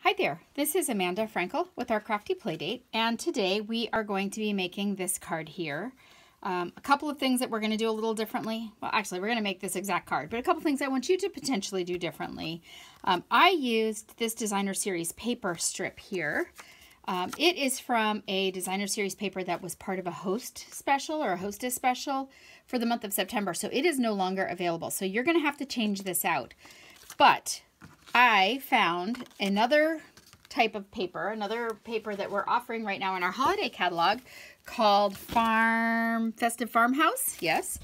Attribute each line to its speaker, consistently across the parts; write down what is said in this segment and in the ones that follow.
Speaker 1: Hi there, this is Amanda Frankel with our Crafty Playdate, and today we are going to be making this card here. A couple of things that we're going to do a little differently. Well, actually, we're going to make this exact card, but a couple things I want you to potentially do differently. I used this Designer Series paper strip here. It is from a Designer Series paper that was part of a host special or a hostess special for the month of September, so it is no longer available. So you're going to have to change this out. But I found another type of paper, another paper that we're offering right now in our holiday catalog called Festive Farmhouse, yes.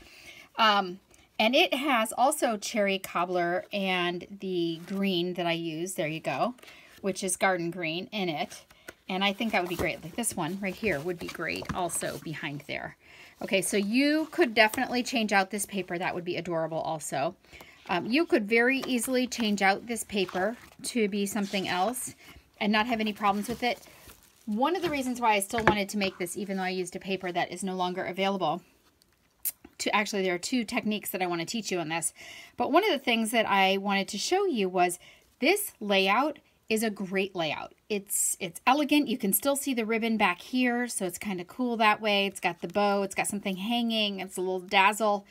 Speaker 1: And it has also cherry cobbler and the green that I use, there you go, which is garden green in it. And I think that would be great. Like this one right here would be great also behind there. Okay, so you could definitely change out this paper. That would be adorable also. You could very easily change out this paper to be something else and not have any problems with it. One of the reasons why I still wanted to make this, even though I used a paper that is no longer available, actually there are two techniques that I want to teach you on this, but one of the things that I wanted to show you was this layout is a great layout. It's elegant. You can still see the ribbon back here, so it's kind of cool that way. It's got the bow. It's got something hanging. It's a little dazzle.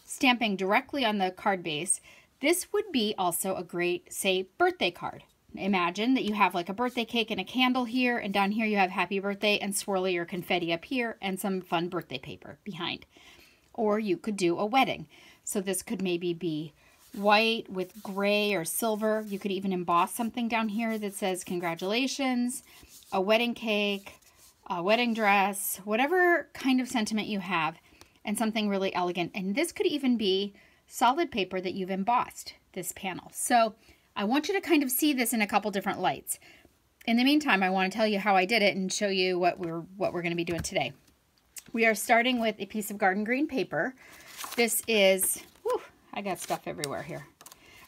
Speaker 1: Stamping directly on the card base. This would be also a great, say, birthday card. Imagine that you have like a birthday cake and a candle here, and down here you have happy birthday and swirly or confetti up here and some fun birthday paper behind. Or you could do a wedding. So this could maybe be white with gray or silver. You could even emboss something down here that says congratulations, a wedding cake, a wedding dress, whatever kind of sentiment you have, and something really elegant. And this could even be solid paper that you've embossed, this panel. So I want you to kind of see this in a couple different lights. In the meantime, I want to tell you how I did it and show you what we're going to be doing today. We are starting with a piece of garden green paper. This is, whew, I got stuff everywhere here.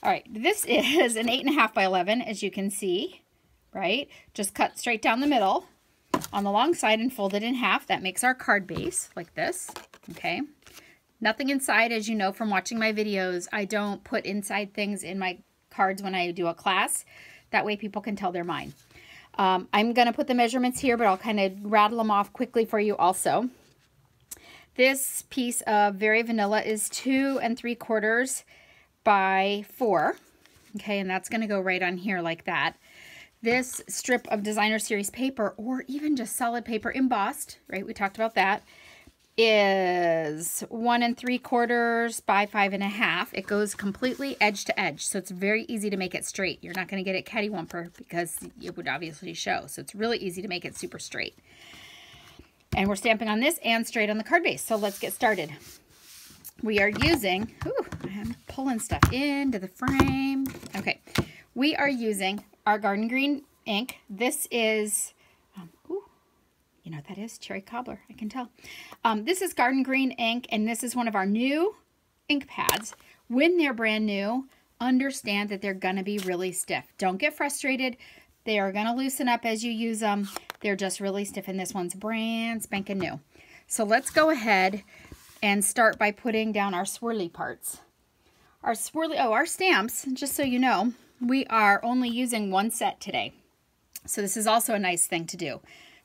Speaker 1: All right, this is an 8.5 by 11, as you can see, right? Just cut straight down the middle on the long side and fold it in half. That makes our card base like this, okay? Nothing inside, as you know from watching my videos. I don't put inside things in my cards when I do a class. That way people can tell they're mine. I'm going to put the measurements here, but I'll kind of rattle them off quickly for you also. This piece of Very Vanilla is 2 3/4 by 4. Okay, and that's going to go right on here like that. This strip of Designer Series paper, or even just solid paper embossed, right? We talked about that, is 1 3/4 by 5.5. It goes completely edge to edge, so it's very easy to make it straight. You're not going to get it cattywamper because it would obviously show. So it's really easy to make it super straight. And we're stamping on this and straight on the card base. So let's get started. We are using, I'm pulling stuff into the frame. Okay, we are using our garden green ink. This is, you know what that is? Cherry cobbler, I can tell. This is garden green ink, and this is one of our new ink pads. When they're brand new, understand that they're gonna be really stiff. Don't get frustrated. They are gonna loosen up as you use them. They're just really stiff, and this one's brand spanking new. So let's go ahead and start by putting down our swirly parts. Our stamps, just so you know, we are only using one set today. So this is also a nice thing to do.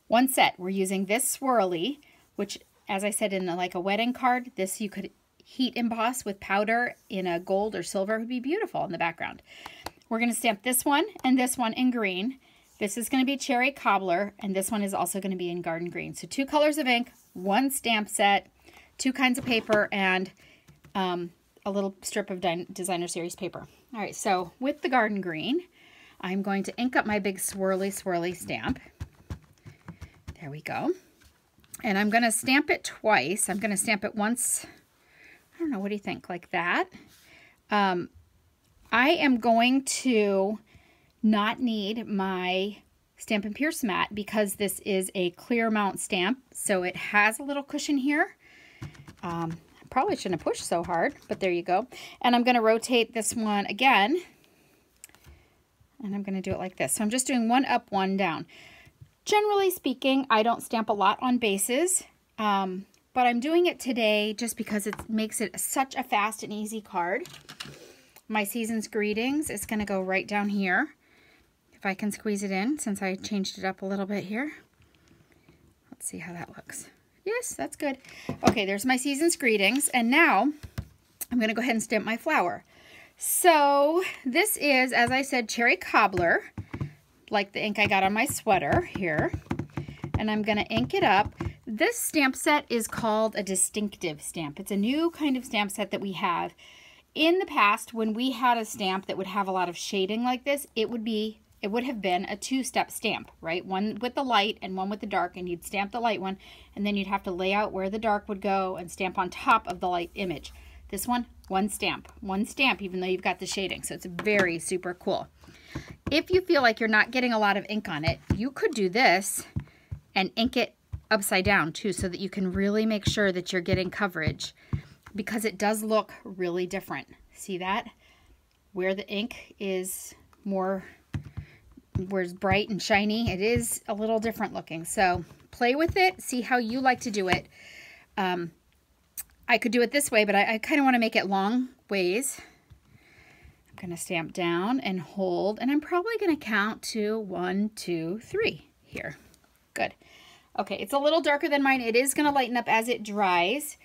Speaker 1: One set, we're using this swirly, which, as I said, in like a wedding card, this you could heat emboss with powder in a gold or silver. It would be beautiful in the background. We're going to stamp this one and this one in green. This is going to be cherry cobbler, and this one is also going to be in garden green. So 2 colors of ink, 1 stamp set, 2 kinds of paper, and a little strip of Designer Series paper. All right, so with the garden green, I'm going to ink up my big swirly stamp. There we go. And I'm going to stamp it twice. I'm going to stamp it once, I don't know, what do you think, like that? I am going to not need my Stampin' Pierce mat because this is a clear mount stamp, so it has a little cushion here. Probably shouldn't have pushed so hard, but there you go. And I'm going to rotate this one again, and I'm going to do it like this. So I'm just doing 1 up, 1 down. Generally speaking, I don't stamp a lot on bases, but I'm doing it today just because it makes it such a fast and easy card. My season's greetings is going to go right down here. if I can squeeze it in since I changed it up a little bit here. Let's see how that looks. Yes, that's good. Okay, there's my season's greetings. And now I'm going to go ahead and stamp my flower. So this is, as I said, cherry cobbler, like the ink I got on my sweater here. And I'm going to ink it up. This stamp set is called a distinctive stamp. It's a new kind of stamp set that we have. In the past, when we had a stamp that would have a lot of shading like this, it would have been a two-step stamp, right? One with the light and one with the dark, and you'd stamp the light one, and then you'd have to lay out where the dark would go and stamp on top of the light image. This one stamp, even though you've got the shading. So it's very super cool. If you feel like you're not getting a lot of ink on it, you could do this and ink it upside down too, so that you can really make sure that you're getting coverage, because it does look really different. See that? Where the ink is more, where it's bright and shiny, it is a little different looking. So play with it, see how you like to do it. I could do it this way, but I kind of want to make it long ways. I'm going to stamp down and hold, and I'm probably going to count to 1, 2, 3 here. Good. Okay, it's a little darker than mine. It is going to lighten up as it dries.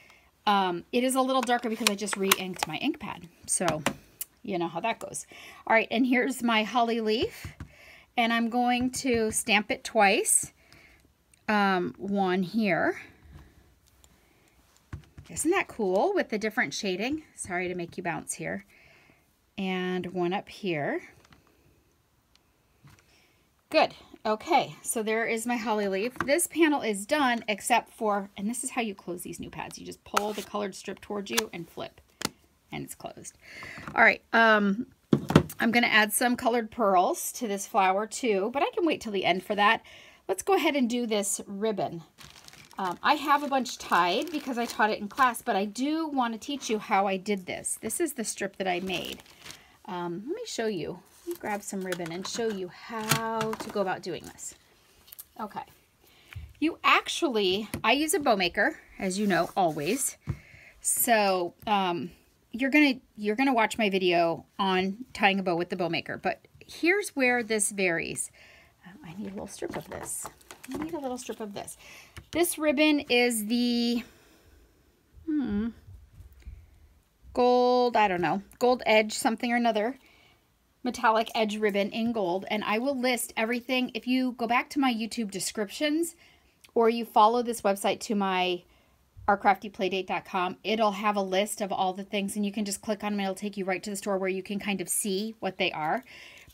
Speaker 1: It is a little darker because I just re-inked my ink pad. So you know how that goes. All right, and here's my holly leaf. And I'm going to stamp it twice. One here. Isn't that cool with the different shading? Sorry to make you bounce here. And one up here. Good. Okay, so there is my holly leaf. This panel is done except for, and this is how you close these new pads. You just pull the colored strip towards you and flip, and it's closed. All right, I'm going to add some colored pearls to this flower too, but I can wait till the end for that. Let's go ahead and do this ribbon. I have a bunch tied because I taught it in class, but I do want to teach you how I did this. This is the strip that I made. Let me show you. Let me grab some ribbon and show you how to go about doing this. Okay. You actually, I use a bow maker, as you know, always. So you're gonna watch my video on tying a bow with the bow maker, but here's where this varies. I need a little strip of this. I need a little strip of this. This ribbon is the gold, I don't know, gold edge something or another, metallic edge ribbon in gold, and I will list everything. If you go back to my YouTube descriptions or you follow this website to my ourcraftyplaydate.com, it'll have a list of all the things, and you can just click on them. It'll take you right to the store where you can kind of see what they are.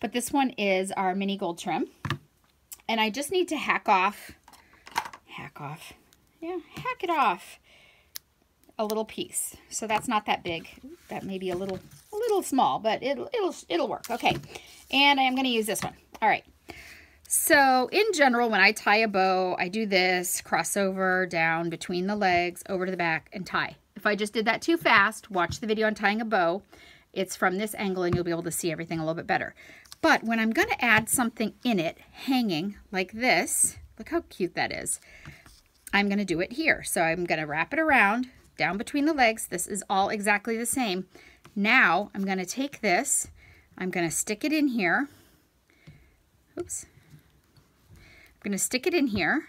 Speaker 1: But this one is our mini gold trim, and I just need to hack it off a little piece. So that's not that big. That may be a little small, but it'll work. Okay, and I am going to use this one. All right. So in general, when I tie a bow, I do this, cross over, down between the legs, over to the back, and tie. If I just did that too fast, watch the video on tying a bow. It's from this angle, and you'll be able to see everything a little bit better. But when I'm going to add something in it, hanging like this, look how cute that is. I'm going to do it here. So I'm going to wrap it around, down between the legs. This is all exactly the same. Now I'm going to take this, I'm going to stick it in here. Oops. I'm going to stick it in here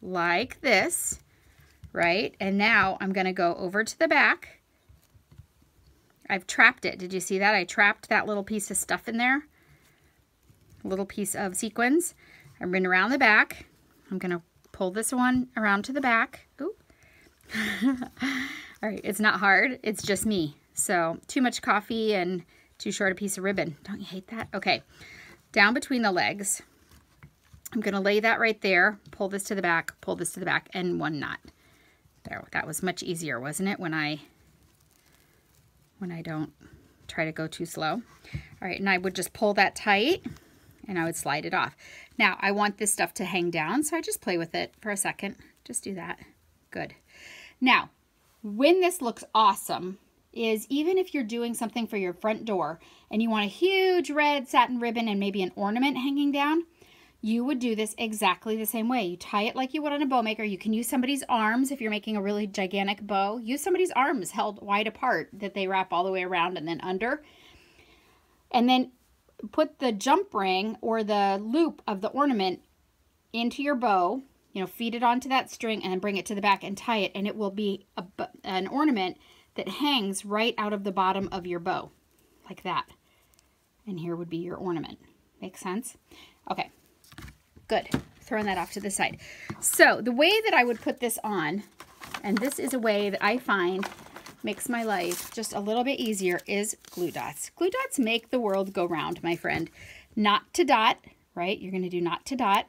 Speaker 1: like this, right? And now I'm going to go over to the back. I've trapped it. Did you see that? I trapped that little piece of stuff in there. A little piece of sequins. I'm going around the back. I'm going to pull this one around to the back. Ooh. All right, it's not hard. It's just me. So too much coffee and too short a piece of ribbon. Don't you hate that? Okay, down between the legs. I'm going to lay that right there, pull this to the back, pull this to the back, and one knot. There, that was much easier, wasn't it, when I don't try to go too slow. All right, and I would just pull that tight, and I would slide it off. Now, I want this stuff to hang down, so I just play with it for a second. Just do that. Good. Now, when this looks awesome is even if you're doing something for your front door and you want a huge red satin ribbon and maybe an ornament hanging down, you would do this exactly the same way. You tie it like you would on a bow maker. You can use somebody's arms if you're making a really gigantic bow. Use somebody's arms held wide apart that they wrap all the way around and then under. And then put the jump ring or the loop of the ornament into your bow, you know, feed it onto that string and then bring it to the back and tie it, and it will be an ornament that hangs right out of the bottom of your bow, like that. And here would be your ornament. Make sense? Okay, good. Throwing that off to the side. So the way that I would put this on, and this is a way that I find makes my life just a little bit easier, is glue dots. Glue dots make the world go round, my friend. Knot to dot, right? You're going to do knot to dot.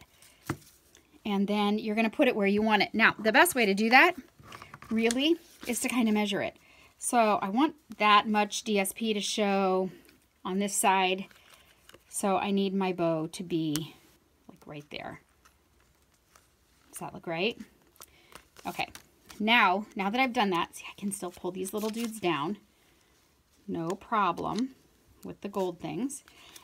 Speaker 1: And then you're going to put it where you want it. Now, the best way to do that, really, is to kind of measure it. So I want that much DSP to show on this side. So I need my bow to be like right there. Does that look right? Okay. Now that I've done that, see, I can still pull these little dudes down. No problem with the gold things.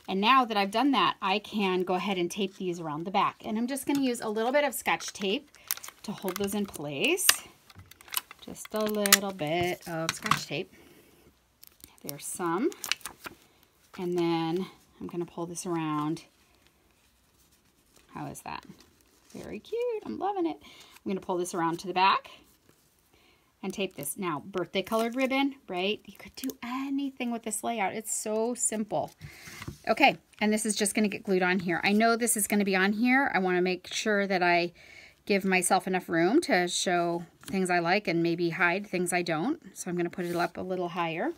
Speaker 1: And now that I've done that, I can go ahead and tape these around the back. And I'm just going to use a little bit of Scotch tape to hold those in place. Just a little bit of Scotch tape. There's some. And then I'm going to pull this around. How is that? Very cute. I'm loving it. I'm going to pull this around to the back and tape this. Now, birthday colored ribbon, right? You could do anything with this layout. It's so simple. Okay, and this is just going to get glued on here. I know this is going to be on here. I want to make sure that I give myself enough room to show things I like and maybe hide things I don't. So I'm going to put it up a little higher.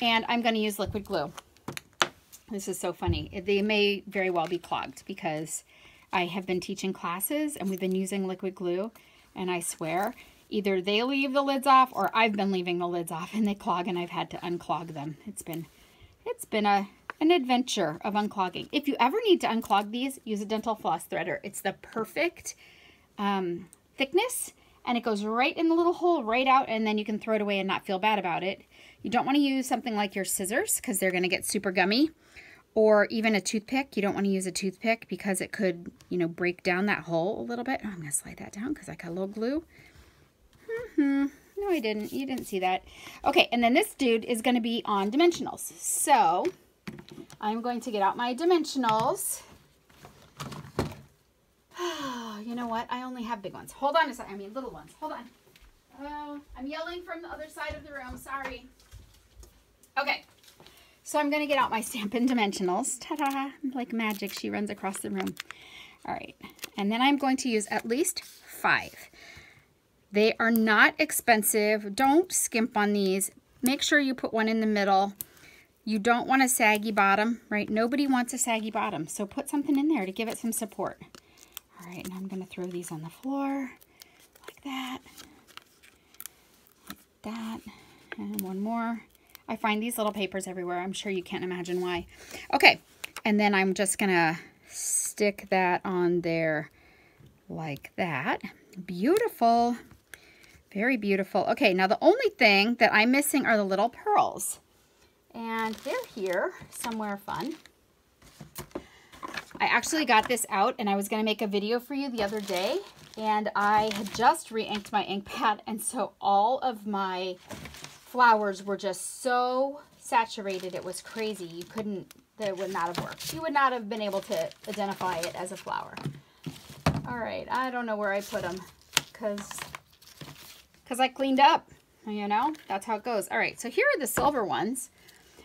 Speaker 1: And I'm going to use liquid glue. This is so funny. They may very well be clogged because I have been teaching classes and we've been using liquid glue, and I swear either they leave the lids off or I've been leaving the lids off and they clog and I've had to unclog them. It's been an adventure of unclogging. If you ever need to unclog these, use a dental floss threader. It's the perfect thickness, and it goes right in the little hole right out, and then you can throw it away and not feel bad about it. You don't want to use something like your scissors because they're going to get super gummy, or even a toothpick. You don't want to use a toothpick because it could, you know, break down that hole a little bit. Oh, I'm going to slide that down because I got a little glue. No, I didn't. You didn't see that. Okay, and then this dude is going to be on dimensionals. So I'm going to get out my dimensionals. You know what? I only have big ones. Hold on a second. I mean, little ones. Hold on. Oh, I'm yelling from the other side of the room. Sorry. Okay. So I'm going to get out my Stampin Dimensionals. Ta-da! Like magic, she runs across the room. All right. And then I'm going to use at least 5. They are not expensive. Don't skimp on these. Make sure you put one in the middle. You don't want a saggy bottom, right? Nobody wants a saggy bottom. So put something in there to give it some support. All right, and I'm going to throw these on the floor like that. Like that. And one more. I find these little papers everywhere. I'm sure you can't imagine why. Okay, and then I'm just going to stick that on there like that. Beautiful. Very beautiful. Okay, now the only thing that I'm missing are the little pearls. And they're here somewhere fun. I actually got this out and I was going to make a video for you the other day. And I had just re-inked my ink pad. And so all of my flowers were just so saturated. It was crazy. You couldn't, they would not have worked. You would not have been able to identify it as a flower. All right, I don't know where I put them because I cleaned up, you know, that's how it goes. All right, so here are the silver ones.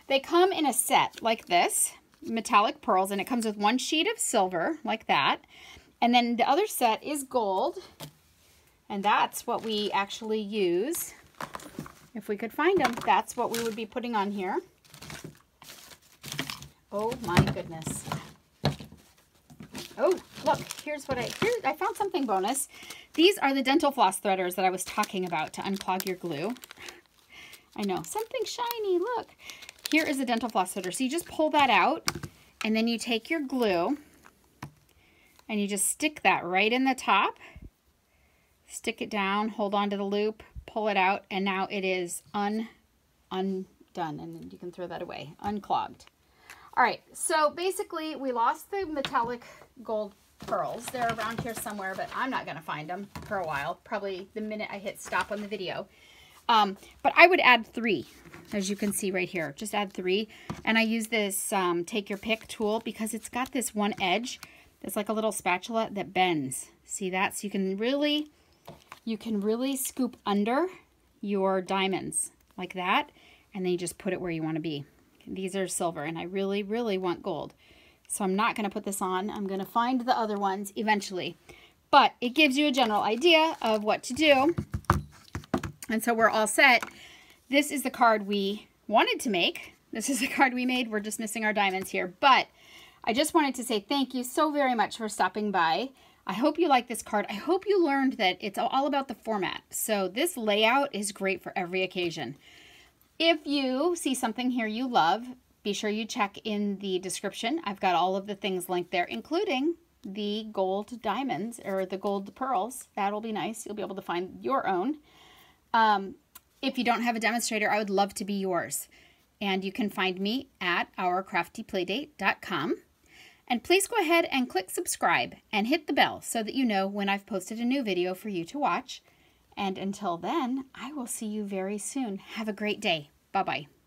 Speaker 1: They come in a set like this, metallic pearls, and it comes with one sheet of silver like that. And then the other set is gold, and that's what we actually use. If we could find them, that's what we would be putting on here. Oh my goodness. Oh, look, here's what I found something bonus. These are the dental floss threaders that I was talking about to unclog your glue. I know, something shiny, look. Here is the dental floss threader. So you just pull that out, and then you take your glue, and you just stick that right in the top. Stick it down, hold on to the loop, pull it out, and now it is undone, and then you can throw that away, unclogged. All right, so basically we lost the metallic gold pearls. They're around here somewhere, but I'm not going to find them for a while, probably the minute I hit stop on the video. But I would add 3, as you can see right here. Just add 3. And I use this take your pick tool because it's got this one edge that's like a little spatula that bends. See that? So you can really scoop under your diamonds like that, and then you just put it where you want to be. These are silver, and I really, really want gold. So I'm not going to put this on. I'm going to find the other ones eventually. But it gives you a general idea of what to do. And so we're all set. This is the card we wanted to make. This is the card we made. We're just missing our diamonds here. But I just wanted to say thank you so very much for stopping by. I hope you like this card. I hope you learned that it's all about the format. So this layout is great for every occasion. If you see something here you love, be sure you check in the description. I've got all of the things linked there, including the gold diamonds or the gold pearls. That'll be nice. You'll be able to find your own. If you don't have a demonstrator, I would love to be yours. And you can find me at ourcraftyplaydate.com. And please go ahead and click subscribe and hit the bell so that you know when I've posted a new video for you to watch. And until then, I will see you very soon. Have a great day. Bye-bye.